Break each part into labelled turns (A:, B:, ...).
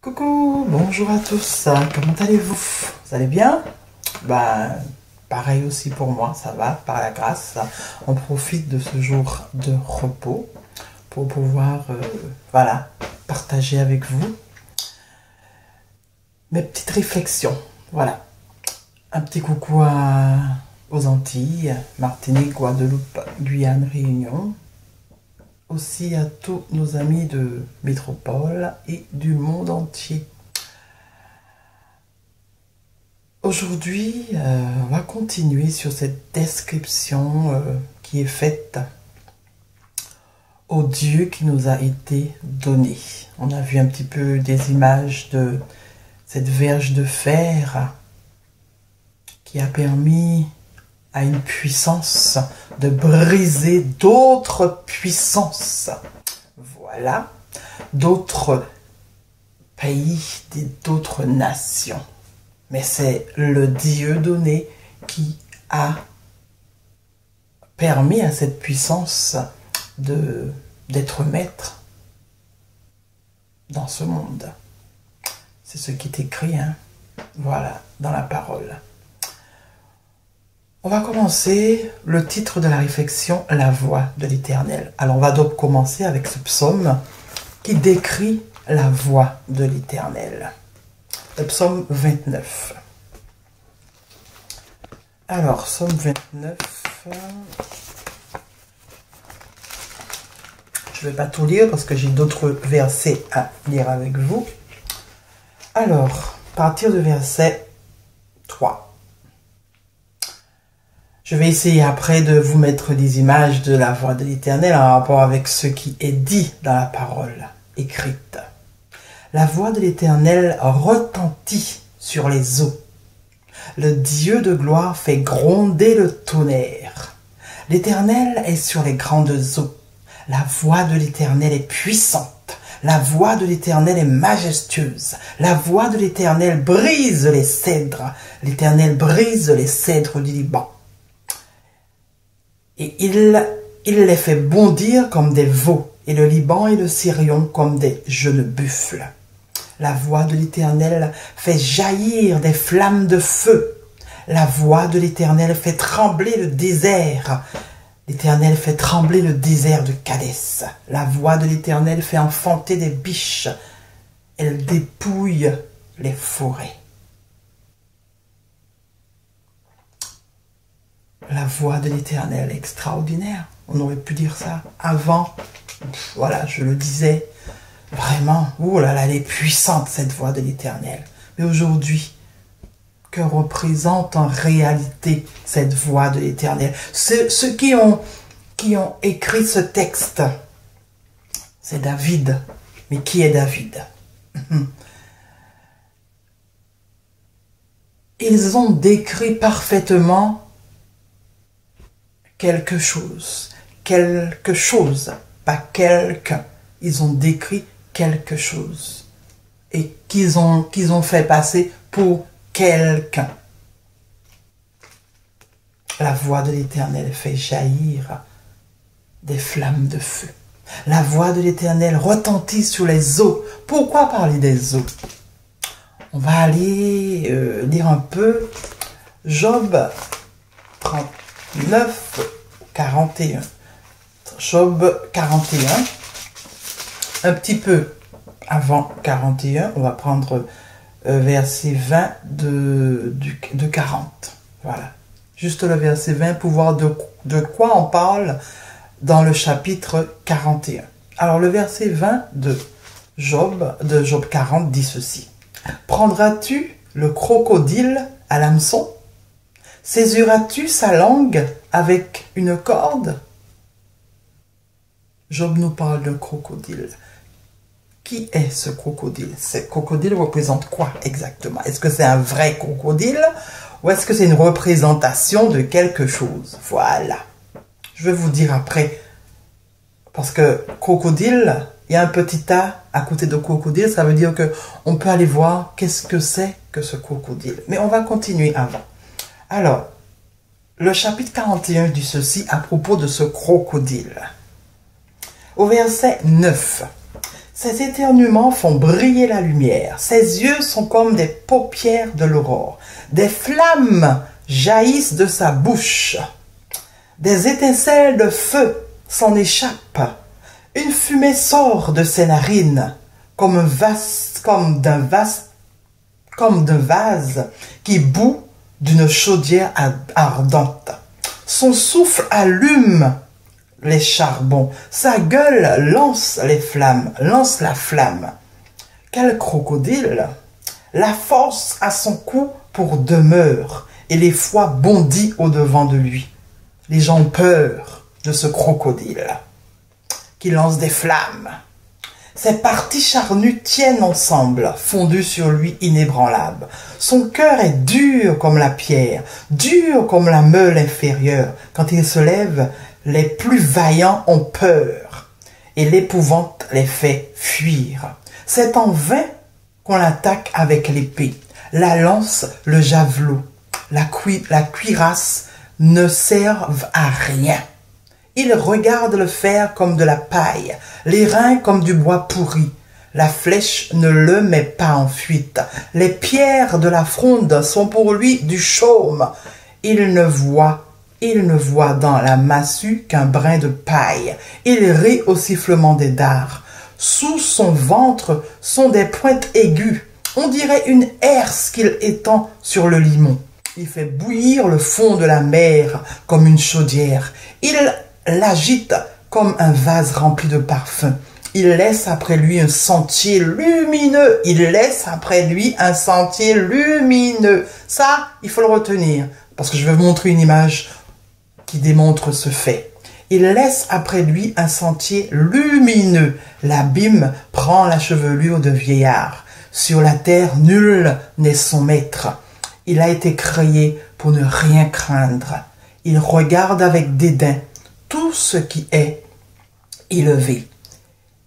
A: Coucou, bonjour à tous, comment allez-vous? Vous allez bien? Pareil aussi pour moi, ça va, par la grâce. On profite de ce jour de repos pour pouvoir, voilà, partager avec vous mes petites réflexions. Voilà, un petit coucou aux Antilles, Martinique, Guadeloupe, Guyane, Réunion. Aussi à tous nos amis de métropole et du monde entier. Aujourd'hui, on va continuer sur cette description qui est faite au Dieu qui nous a été donné. On a vu un petit peu des images de cette verge de fer qui a permis à une puissance de briser d'autres puissances. Voilà, d'autres pays, d'autres nations. Mais c'est le Dieu donné qui a permis à cette puissance d'être maître dans ce monde. C'est ce qui est écrit, hein? Voilà, dans la parole. On va commencer le titre de la réflexion, la voix de l'Éternel. Alors on va donc commencer avec ce psaume qui décrit la voix de l'Éternel. Le psaume 29. Alors, psaume 29. Je ne vais pas tout lire parce que j'ai d'autres versets à lire avec vous. Alors, à partir du verset 3. Je vais essayer après de vous mettre des images de la voix de l'Éternel en rapport avec ce qui est dit dans la parole écrite. La voix de l'Éternel retentit sur les eaux. Le Dieu de gloire fait gronder le tonnerre. L'Éternel est sur les grandes eaux. La voix de l'Éternel est puissante. La voix de l'Éternel est majestueuse. La voix de l'Éternel brise les cèdres. L'Éternel brise les cèdres du Liban. Et il les fait bondir comme des veaux, et le Liban et le Sirion comme des jeunes buffles. La voix de l'Éternel fait jaillir des flammes de feu. La voix de l'Éternel fait trembler le désert. L'Éternel fait trembler le désert de Cadès. La voix de l'Éternel fait enfanter des biches. Elle dépouille les forêts. La voix de l'Éternel est extraordinaire. On aurait pu dire ça avant. Voilà, je le disais. Vraiment, oh là là, elle est puissante cette voix de l'Éternel. Mais aujourd'hui, que représente en réalité cette voix de l'Éternel? Ceux qui ont écrit ce texte, c'est David. Mais qui est David? Ils ont décrit parfaitement quelque chose, pas quelqu'un. Ils ont décrit quelque chose et qu'ils ont fait passer pour quelqu'un. La voix de l'Éternel fait jaillir des flammes de feu. La voix de l'Éternel retentit sur les eaux. Pourquoi parler des eaux? On va aller lire un peu Job 39, 41. Job 41. Un petit peu avant 41, on va prendre verset 20 de 40. Voilà. Juste le verset 20 pour voir de quoi on parle dans le chapitre 41. Alors le verset 20 de Job 40 dit ceci. Prendras-tu le crocodile à l'hameçon? Saisiras-tu sa langue avec une corde? Job nous parle d'un crocodile. Qui est ce crocodile? Ce crocodile représente quoi exactement? Est-ce que c'est un vrai crocodile ou est-ce que c'est une représentation de quelque chose? Voilà. Je vais vous dire après. Parce que crocodile, il y a un petit A à côté de crocodile. Ça veut dire qu'on peut aller voir qu'est-ce que c'est que ce crocodile. Mais on va continuer avant. Alors, le chapitre 41 dit ceci à propos de ce crocodile. Au verset 9. Ses éternuements font briller la lumière. Ses yeux sont comme des paupières de l'aurore. Des flammes jaillissent de sa bouche. Des étincelles de feu s'en échappent. Une fumée sort de ses narines, comme d'un vase qui bout d'une chaudière ardente. Son souffle allume les charbons, sa gueule lance la flamme. Quel crocodile! La force à son cou pour demeure, et les foies bondissent au-devant de lui. Les gens ont peur de ce crocodile qui lance des flammes. Ses parties charnues tiennent ensemble, fondues sur lui inébranlable. Son cœur est dur comme la pierre, dur comme la meule inférieure. Quand il se lève, les plus vaillants ont peur, et l'épouvante les fait fuir. C'est en vain qu'on l'attaque avec l'épée, la lance, le javelot, la cuirasse ne servent à rien. Il regarde le fer comme de la paille, les reins comme du bois pourri. La flèche ne le met pas en fuite. Les pierres de la fronde sont pour lui du chaume. Il ne voit dans la massue qu'un brin de paille. Il rit au sifflement des dards. Sous son ventre sont des pointes aiguës. On dirait une herse qu'il étend sur le limon. Il fait bouillir le fond de la mer comme une chaudière. Il l'agite comme un vase rempli de parfums. Il laisse après lui un sentier lumineux. Il laisse après lui un sentier lumineux. Ça, il faut le retenir, parce que je vais vous montrer une image qui démontre ce fait. Il laisse après lui un sentier lumineux. L'abîme prend la chevelure de vieillard. Sur la terre, nul n'est son maître. Il a été créé pour ne rien craindre. Il regarde avec dédain tout ce qui est élevé.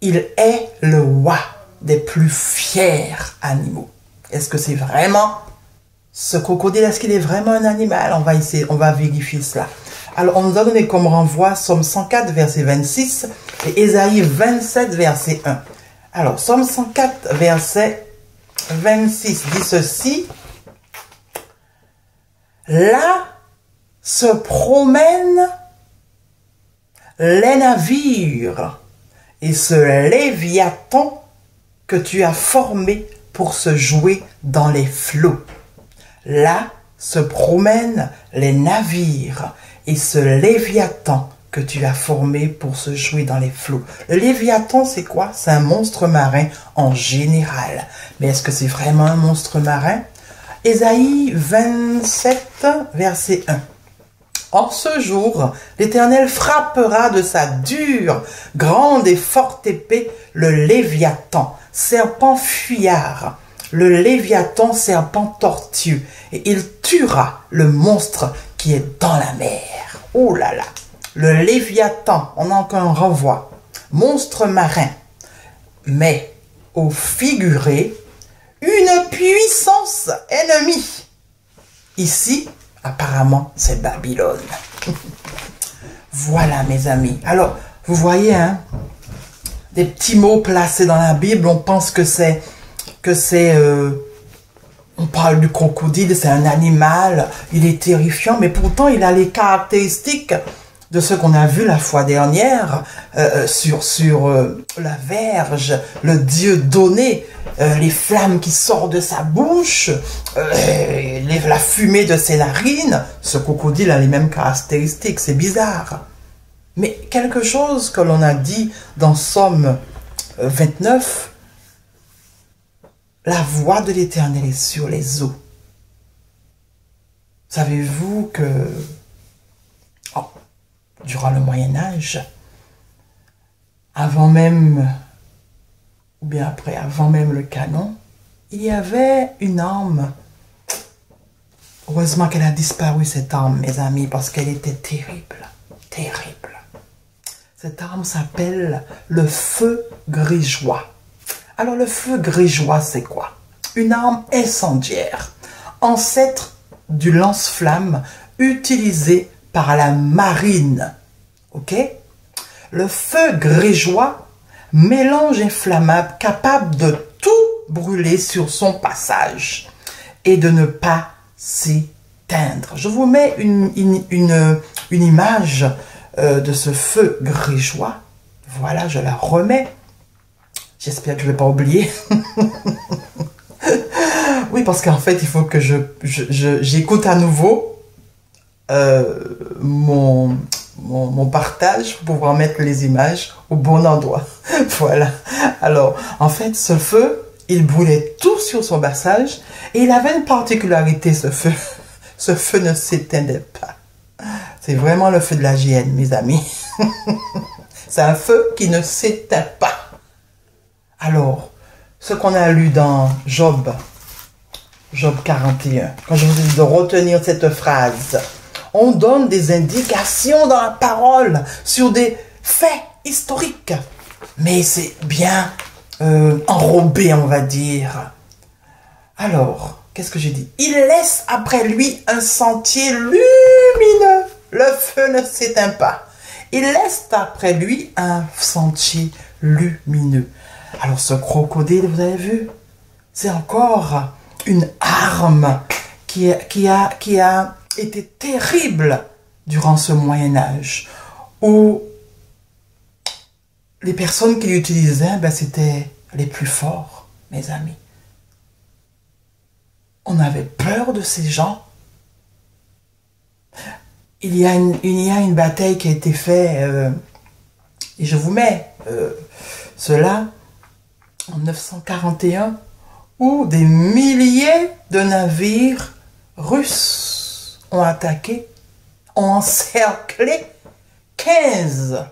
A: Il est le roi des plus fiers animaux. Est-ce que c'est vraiment ce crocodile? Est-ce qu'il est vraiment un animal? On va vérifier cela. Alors, on nous a donné comme renvoi Somme 104, verset 26 et Ésaïe 27, verset 1. Alors, Somme 104, verset 26 dit ceci. Là se promènent les navires et ce Léviathan que tu as formé pour se jouer dans les flots. Là se promènent les navires et ce Léviathan que tu as formé pour se jouer dans les flots. Le Léviathan, c'est quoi? C'est un monstre marin en général. Mais est-ce que c'est vraiment un monstre marin? Ésaïe 27, verset 1. En ce jour, l'Éternel frappera de sa dure, grande et forte épée le Léviathan, serpent fuyard, le Léviathan, serpent tortueux, et il tuera le monstre qui est dans la mer. Oh là là! Le Léviathan, on a encore un renvoi, monstre marin, mais au figuré, une puissance ennemie. Ici, apparemment, c'est Babylone. Voilà, mes amis. Alors, vous voyez, hein, des petits mots placés dans la Bible, on pense on parle du crocodile, c'est un animal, il est terrifiant, mais pourtant, il a les caractéristiques de ce qu'on a vu la fois dernière sur la verge, le Dieu donné, les flammes qui sortent de sa bouche, la fumée de ses narines. Ce crocodile a les mêmes caractéristiques, c'est bizarre. Mais quelque chose que l'on a dit dans Somme 29, la voix de l'Éternel est sur les eaux. Savez-vous que durant le Moyen-Âge, avant même le canon, il y avait une arme. Heureusement qu'elle a disparu, cette arme, mes amis, parce qu'elle était terrible, terrible. Cette arme s'appelle le feu grégeois. Alors, le feu grégeois, c'est quoi? Une arme incendiaire, ancêtre du lance-flamme utilisé par la marine. Ok? Le feu grégeois mélange inflammable capable de tout brûler sur son passage et de ne pas s'éteindre. Je vous mets une image de ce feu grégeois. Voilà, je la remets. J'espère que je ne vais pas oublier. Oui, parce qu'en fait, il faut que j'écoute à nouveau mon partage pour pouvoir mettre les images au bon endroit. Voilà. Alors, en fait, ce feu, il brûlait tout sur son passage et il avait une particularité, ce feu. Ce feu ne s'éteindait pas. C'est vraiment le feu de la GN, mes amis. C'est un feu qui ne s'éteint pas. Alors, ce qu'on a lu dans Job 41, quand je vous dis de retenir cette phrase, on donne des indications dans la parole sur des faits historiques. Mais c'est bien enrobé, on va dire. Alors, qu'est-ce que j'ai dit? Il laisse après lui un sentier lumineux. Le feu ne s'éteint pas. Il laisse après lui un sentier lumineux. Alors, ce crocodile, vous avez vu? C'est encore une arme qui a été terrible durant ce Moyen-Âge, où les personnes qui l'utilisaient, ben, c'était les plus forts, mes amis. On avait peur de ces gens. Il y a une bataille qui a été faite, et je vous mets cela en 941, où des milliers de navires russes ont attaqué, ont encerclé 15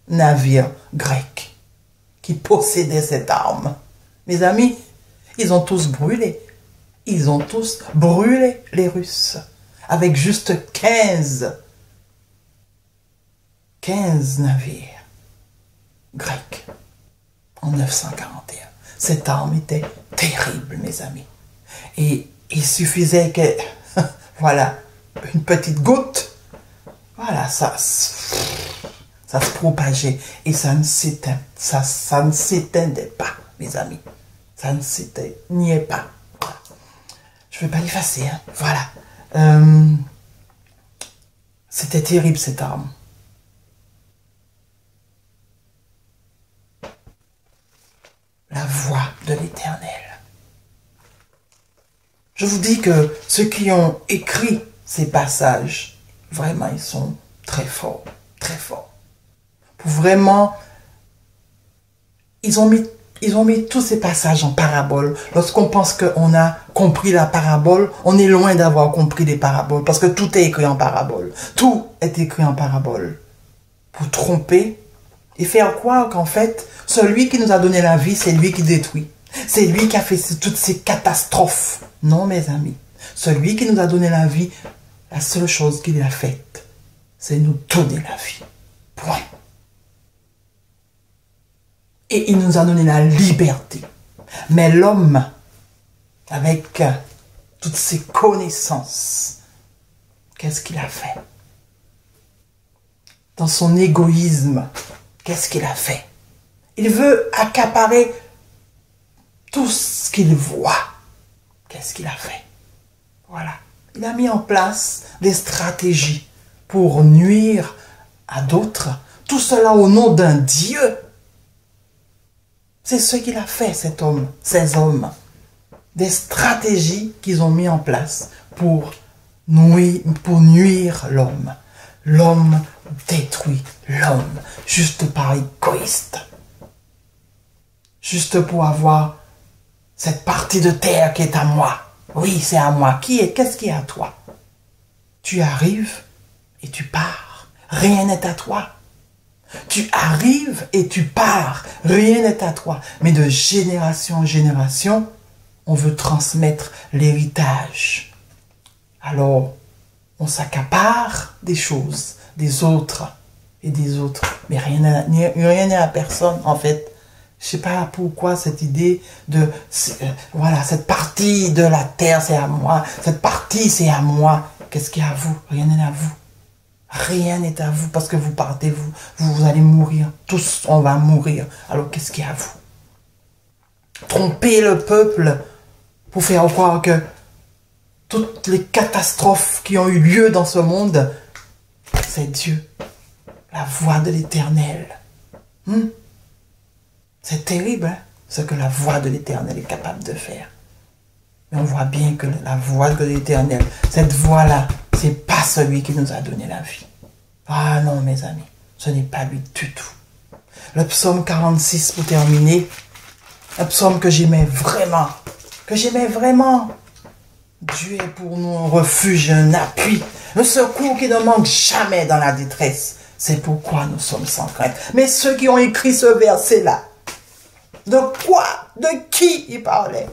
A: navires grecs qui possédaient cette arme. Mes amis, ils ont tous brûlé. Ils ont tous brûlé, les Russes, avec juste 15 navires grecs en 941. Cette arme était terrible, mes amis. Et il suffisait que, voilà, une petite goutte, voilà, ça se propageait et ça ne s'éteindait pas, mes amis. Ça ne s'éteignait pas. Voilà. Je ne vais pas l'effacer, hein. Voilà. C'était terrible, cette arme. La voix de l'Éternel. Je vous dis que ceux qui ont écrit ces passages, vraiment, ils sont très forts, très forts. Pour vraiment, ils ont mis tous ces passages en parabole. Lorsqu'on pense qu'on a compris la parabole, on est loin d'avoir compris les paraboles, parce que tout est écrit en parabole. Tout est écrit en parabole. Pour tromper et faire croire qu'en fait, celui qui nous a donné la vie, c'est lui qui détruit. C'est lui qui a fait toutes ces catastrophes. Non, mes amis. Celui qui nous a donné la vie, la seule chose qu'il a faite, c'est nous donner la vie. Point. Et il nous a donné la liberté. Mais l'homme, avec toutes ses connaissances, qu'est-ce qu'il a fait? Dans son égoïsme, qu'est-ce qu'il a fait? Il veut accaparer tout ce qu'il voit. Qu'est-ce qu'il a fait? Voilà. Il a mis en place des stratégies pour nuire à d'autres. Tout cela au nom d'un Dieu. C'est ce qu'il a fait, cet homme, ces hommes. Des stratégies qu'ils ont mis en place pour nuire l'homme. L'homme détruit l'homme, juste par égoïste. Juste pour avoir cette partie de terre qui est à moi. Oui, c'est à moi. Qu'est-ce qui est à toi? Tu arrives et tu pars. Rien n'est à toi. Tu arrives et tu pars. Rien n'est à toi. Mais de génération en génération, on veut transmettre l'héritage. Alors, on s'accapare des choses, des autres et des autres. Mais rien n'est à personne, en fait. Je ne sais pas pourquoi cette idée de, voilà, cette partie de la terre, c'est à moi. Cette partie, c'est à moi. Qu'est-ce qu'il y a à vous? Rien n'est à vous. Rien n'est à vous parce que vous partez, vous allez mourir. Tous, on va mourir. Alors qu'est-ce qu'il y a à vous? Tromper le peuple pour faire croire que toutes les catastrophes qui ont eu lieu dans ce monde, c'est Dieu, la voix de l'Éternel. C'est terrible, hein, ce que la voix de l'Éternel est capable de faire. Mais on voit bien que la voix de l'Éternel, cette voix-là, c'est pas celui qui nous a donné la vie. Ah non, mes amis, ce n'est pas lui du tout. Le psaume 46, pour terminer, un psaume que j'aimais vraiment, Dieu est pour nous un refuge, un appui, un secours qui ne manque jamais dans la détresse. C'est pourquoi nous sommes sans crainte. Mais ceux qui ont écrit ce verset-là, de quoi? De qui il parlait?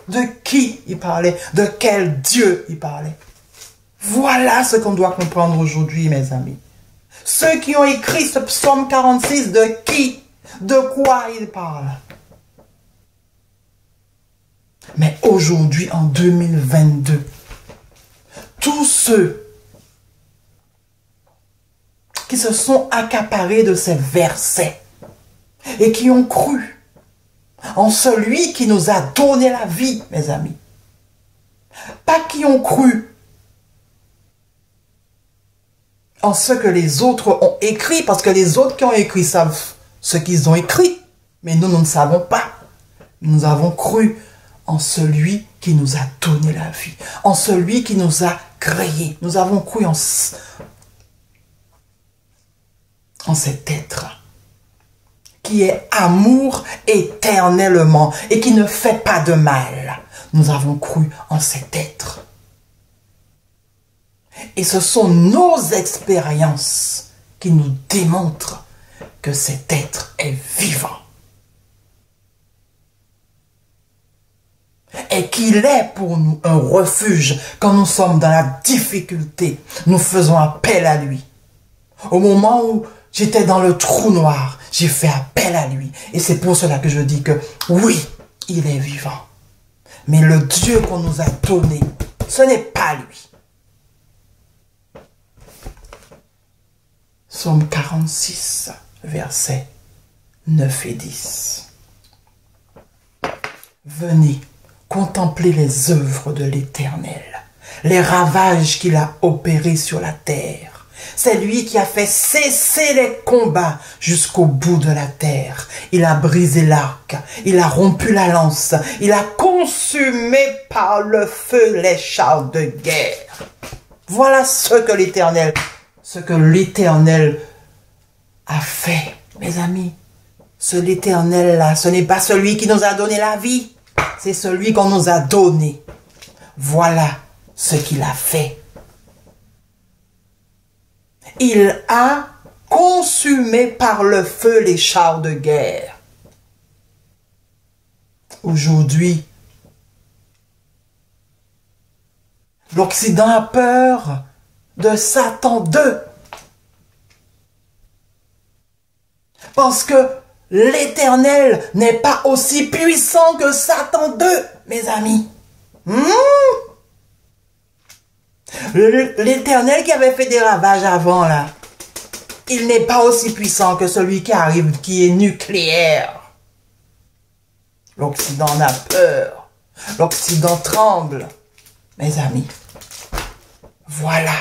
A: De qui il parlait? De quel Dieu il parlait? Voilà ce qu'on doit comprendre aujourd'hui, mes amis. Ceux qui ont écrit ce psaume 46, de qui? De quoi il parle? Mais aujourd'hui, en 2022, tous ceux qui se sont accaparés de ces versets et qui ont cru en celui qui nous a donné la vie, mes amis, pas qui ont cru en ce que les autres ont écrit, parce que les autres qui ont écrit savent ce qu'ils ont écrit, mais nous ne savons pas. Nous avons cru en celui qui nous a donné la vie, en celui qui nous a créés. Nous avons cru en cet être qui est amour éternellement et qui ne fait pas de mal. Nous avons cru en cet être. Et ce sont nos expériences qui nous démontrent que cet être est vivant. Et qu'il est pour nous un refuge quand nous sommes dans la difficulté. Nous faisons appel à lui. Au moment où j'étais dans le trou noir, j'ai fait appel à lui. Et c'est pour cela que je dis que oui, il est vivant. Mais le Dieu qu'on nous a donné, ce n'est pas lui. Psaume 46, versets 9 et 10. Venez, contemplez les œuvres de l'Éternel, les ravages qu'il a opérés sur la terre. C'est lui qui a fait cesser les combats jusqu'au bout de la terre. Il a brisé l'arc, il a rompu la lance, il a consumé par le feu les chars de guerre. Voilà ce que l'Éternel a fait, mes amis. L'Éternel-là, ce n'est pas celui qui nous a donné la vie, c'est celui qu'on nous a donné. Voilà ce qu'il a fait. Il a consumé par le feu les chars de guerre. Aujourd'hui, l'Occident a peur de Satan 2. Parce que l'Éternel n'est pas aussi puissant que Satan 2, mes amis. L'Éternel qui avait fait des ravages avant, là, il n'est pas aussi puissant que celui qui arrive, qui est nucléaire. L'Occident a peur. L'Occident tremble. Mes amis, voilà.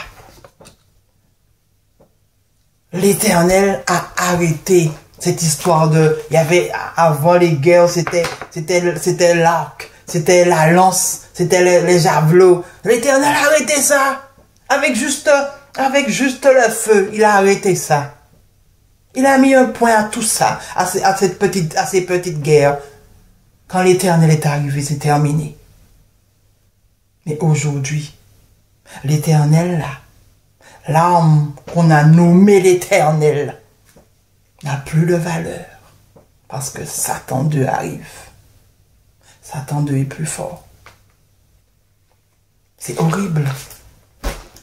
A: L'Éternel a arrêté cette histoire de... Il y avait, avant les guerres, c'était l'arc, c'était la lance, c'était les javelots. L'Éternel a arrêté ça. Avec juste le feu, il a arrêté ça. Il a mis un point à tout ça, à ces petites guerres. Quand l'Éternel est arrivé, c'est terminé. Mais aujourd'hui, l'Éternel, l'âme qu'on a nommée l'Éternel, n'a plus de valeur. Parce que Satan 2 arrive. Satan 2 est plus fort. C'est horrible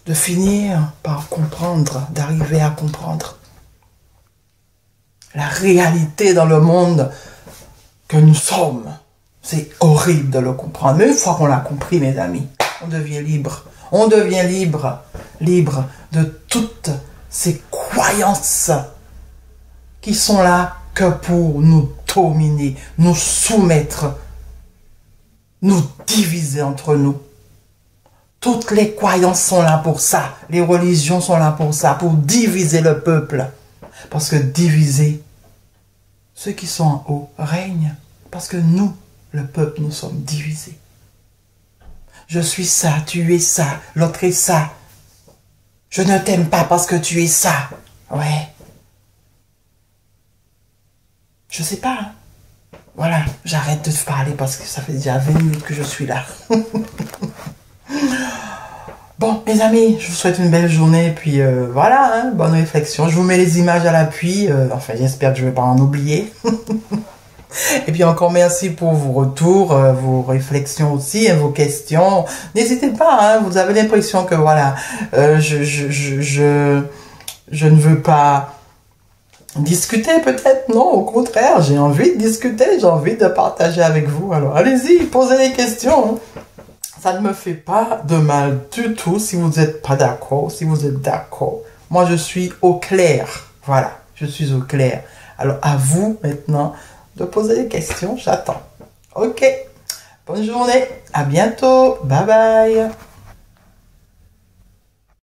A: de finir par comprendre, d'arriver à comprendre la réalité dans le monde que nous sommes. C'est horrible de le comprendre. Mais une fois qu'on l'a compris, mes amis, on devient libre. On devient libre de toutes ces croyances qui sont là que pour nous dominer, nous soumettre, nous diviser entre nous. Toutes les croyances sont là pour ça. Les religions sont là pour ça, pour diviser le peuple. Parce que diviser, ceux qui sont en haut règnent. Parce que nous, le peuple, nous sommes divisés. Je suis ça, tu es ça, l'autre est ça. Je ne t'aime pas parce que tu es ça. Ouais. Je sais pas. Hein. Voilà, j'arrête de te parler parce que ça fait déjà 20 minutes que je suis là. Bon, mes amis, je vous souhaite une belle journée. Puis voilà, hein, bonne réflexion. Je vous mets les images à l'appui. Enfin, j'espère que je ne vais pas en oublier. Et puis encore merci pour vos retours, vos réflexions aussi, vos questions. N'hésitez pas, hein, vous avez l'impression que voilà, je ne veux pas discuter peut-être. Non, au contraire, j'ai envie de discuter, j'ai envie de partager avec vous. Alors allez-y, posez les questions. Hein. Ça ne me fait pas de mal du tout si vous n'êtes pas d'accord, si vous êtes d'accord. Moi, je suis au clair. Voilà, je suis au clair. Alors à vous maintenant de poser des questions, j'attends. Ok, bonne journée, à bientôt, bye bye.